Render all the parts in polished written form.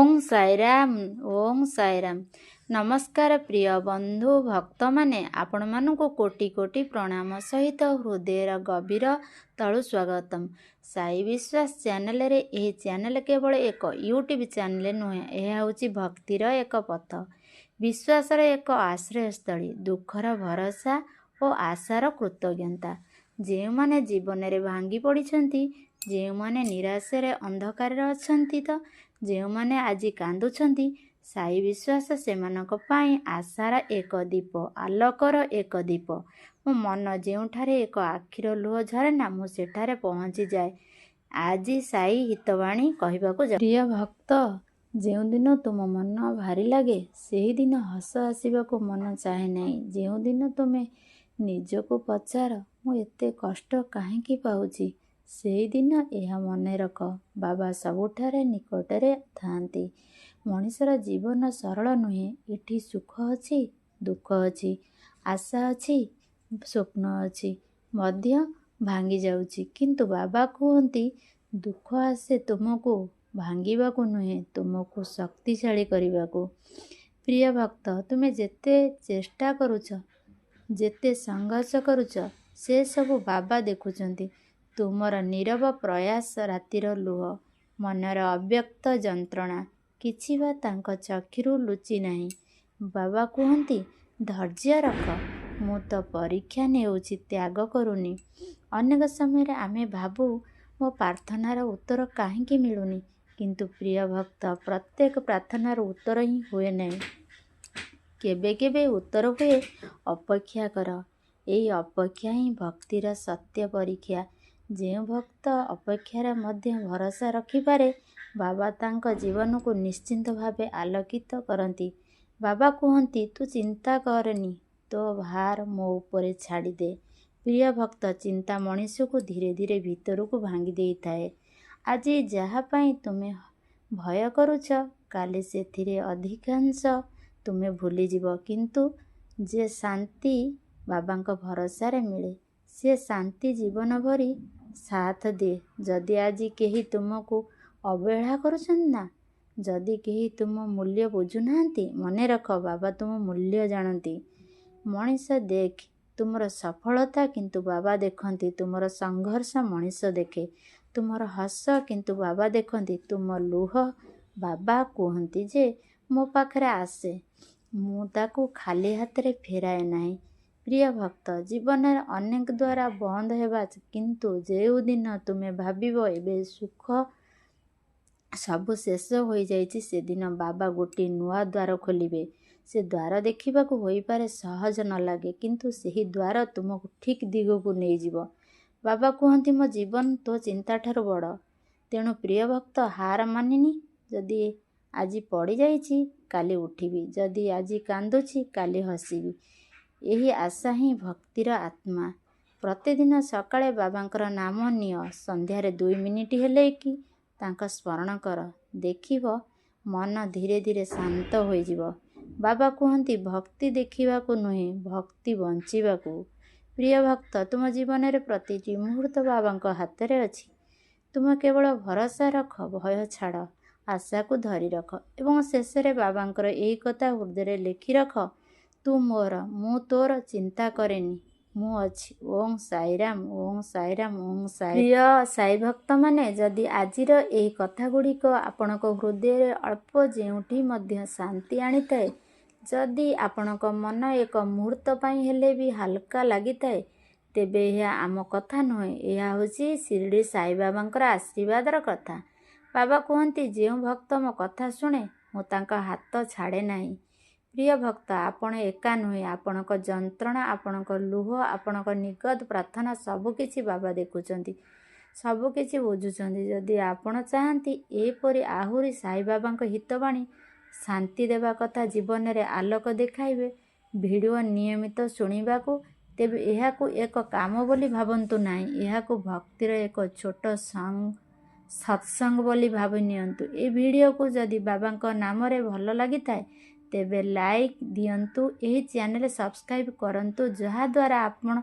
ओं साईराम ओं साईराम। नमस्कार प्रिय बंधु भक्त माने आपण मानकु कोटि कोटि प्रणाम सहित हृदयर गभीर तलु स्वागतम। साई विश्वास चैनल रे एही चैनल केवल एक यूट्यूब चैनल नुहे, यह हूँ भक्तिर एक पथ, विश्वासर एक आश्रयस्थली, दुखर भरोसा और आशार कृतज्ञता। जे माने जीवन में भांगी पड़िछंती, जे माने निराशर अंधकार अछंती, तो जे माने आज कांदुछंती, साई विश्वास सेमानक पाई आशार एक दीप, आलोकर एक दीप। मो मन जेउठारे एक आखिर लुह झरे ना, मु सेठारे पहुँची जाए। आज साई हितवाणी कहबाकू जा। प्रिय भक्त, जो दिन तुम मन भारी लगे से दिन हस आसवाकू मन चाहे नहीं। जो दिन तुम्हें निजको पचार मु एते कष्ट काहेकि पाउची, से दिन यह मन रख, बाबा सबुठारे निकटरे थांती। मनीषर जीवन सरल नुहे, एठी सुख अच्छी दुख अच्छी, आशा अच्छी स्वप्न अच्छी मध्य भांगी जाउची, किंतु बाबा कहती दुख आसे तुमको भांगीबाकू नुहे, तुमको शक्तिशाली करिबाकू। प्रिय भक्त, तुम्हें जेते चेष्टा करुच, जेते संघर्ष करुच, से सबु बाबा देखुचंती। तुमर नीरव प्रयास, रातिर लुह, मनर अव्यक्त जंत्रणा किछि बा तांक चक्षुरु लुचि नाही। बाबा कहती धैर्य रख, मु तो परीक्षा नेउछि, त्याग करुनी। अनेक समय आमे भाबू मो प्रार्थनार उत्तर काहेकि मिलुनी, किंतु प्रिय भक्त, प्रत्येक प्रार्थनार उत्तर ही हुए नहीं, केबे केबे उत्तर हुए। अपेक्षा कर, यही अपेक्षा ही भक्तिर सत्य परीक्षा। जे भक्त अपेक्षार मध्य भरोसा रखिपारे, बाबा तांक जीवन को निश्चिंत भावे आलोकित करती। बाबा कहती तू चिंता करनी, तो भार मो उपरे छाड़ी दे। प्रिय भक्त, चिंता मनीष को धीरे धीरे भीतर को भांगी दे थाए। आज जहाँ पाई तुम्हें भय करुच, काली सेथिरे अधिकांश तुम्हें भूली जीव, किंतु जे शांति बाबांक भरोसा रे मिले, से शांति जीवन भरी साथ दे। जदि आज केही तुमको अवहेला करुछन ना, जदि केही तुम मूल्य बुझुनाहांती, मने रख बाबा तुम मूल्य जानती। मनीष देख तुमर सफलता, किंतु बाबा देखती तुमर संघर्ष। मनीष देखे तुमर हस, किंतु बाबा देखती तुम लुह। बाबा कहती जे मो पाखरे आसे, मु ताकू खाली हाथ रे फेराए नाही। प्रिय भक्त, जीवन अनेक द्वारा बंद हेबा, किंतु जो दिन तुम्हें भाबिबो एबे सुख सबु शेष हो जाइछि, से दिन बाबा गोटे नुआ द्वार खोलिबे। से द्वार देखिबाकू होई पारे सहज न लागे, किंतु सेही द्वार तुमको ठीक दिग को नहीं जीव। बाबा कहती मो जीवन तो चिंता ठारू बड़, तेणु प्रिय भक्त हार मानिनी। जदि आज पड़ी जाइछि काली उठिबी, जदि आज कांदुछि काली हसिबी। यही आशा ही भक्तिर आत्मा। प्रतिदिन सकाळे बाबांकर नाम निय, संध्यारे 2 मिनिट हेले कि तांका स्मरण कर, देखिब मन धीरे धीरे शांत हो जिवो। बाबा कहती भक्ति देखिबाकू नुहे, भक्ति बंचिबाकू। प्रिय भक्त, तुम जीवन रे प्रतिटी मुहूर्त बाबांक हाथ रे अछि। तुम केवल भरोसा रख, भय छाड़, आशा को धरी रख, एवं शेष रे बाबांकर एही कथा हृदय लिखि रख, तू मोर, मु तोर, चिंता करेनी, मु अछि। ओं साईराम ओं साईराम ओं साई। प्रिय साई भक्त माने, जदि आजिर एही कथा गुड़िक आपणक हृदय अल्प जेउठी मध्य शांति आनिताए, जदि आपणक मन एक मुहूर्त पाई हेले भी हल्का लागिताए, तेबे यह आम कथा नुहे, यह होची शिरडी साई बाबांकर आशीर्वादर कथा। बाबा कहती जो भक्त मो कथा शुणे, मु तांका हाथ छाड़े नाही। प्रिय भक्त, आपण एका नुहे, आपणक जंत्रणा, आपणक लुह, आपणक निगत प्रार्थना सबकिछि बाबा देखुचंती, सबकिछि बुझुचंती। जदि आपण चाहती एपरि आहुरी साई बाबांक हितवाणी शांति देवा कथा जीवन रे आलोक देखाइबे, भिडियो नियमित शुणिबाकू, तेबे एहाकू एक काम बोली भाबंतु नाही, एहाकू भक्तिर एक छोट सत्संग बोली भाबी नियंतु। ए वीडियो को जदि बाबांक नाम रे भल लगी थाए, तेबे लाइक दियंतु, एही चैनल सब्सक्राइब करंतु, जहा द्वारा आपण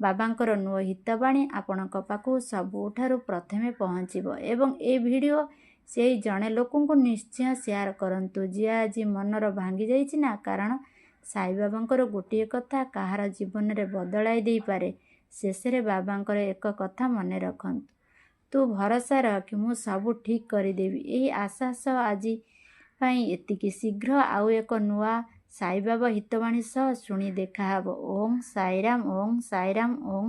बाबांकर नुआ हितवाणी आपणक पाखु सबुठारु प्रथमे पहुँचीबो। एवं ए वीडियो ସେଇ ଜଣେ ଲୋକଙ୍କୁ ନିଶ୍ଚୟ ସେୟାର କରନ୍ତୁ ଯିଏ ଆଜି ମନର ଭାଙ୍ଗି ଯାଇଛି ନା। କାରଣ ସାଇବାବାଙ୍କର ଗୋଟିଏ କଥା କାହାର ଜୀବନରେ ବଦଳାଇ ଦେଇପାରେ। ଶେଷରେ ବାବାଙ୍କର ଏକ କଥା ମନେ ରଖନ୍ତୁ, ତୁ ଭରସା ରଖ, ମୁଁ ସବୁ ଠିକ୍ କରିଦେବି। ଏହି ଆଶା ସହ ଆଜି ପାଇଁ ଏତିକି। ଶୀଘ୍ର ଆଉ ଏକ ନୂଆ ସାଇବାବା ହିତବାଣୀ ସହ ଶୁଣି ଦେଖାହେବ। ଓଁ ସାଇରାମ, ଓଁ ସାଇରାମ, ଓଁ।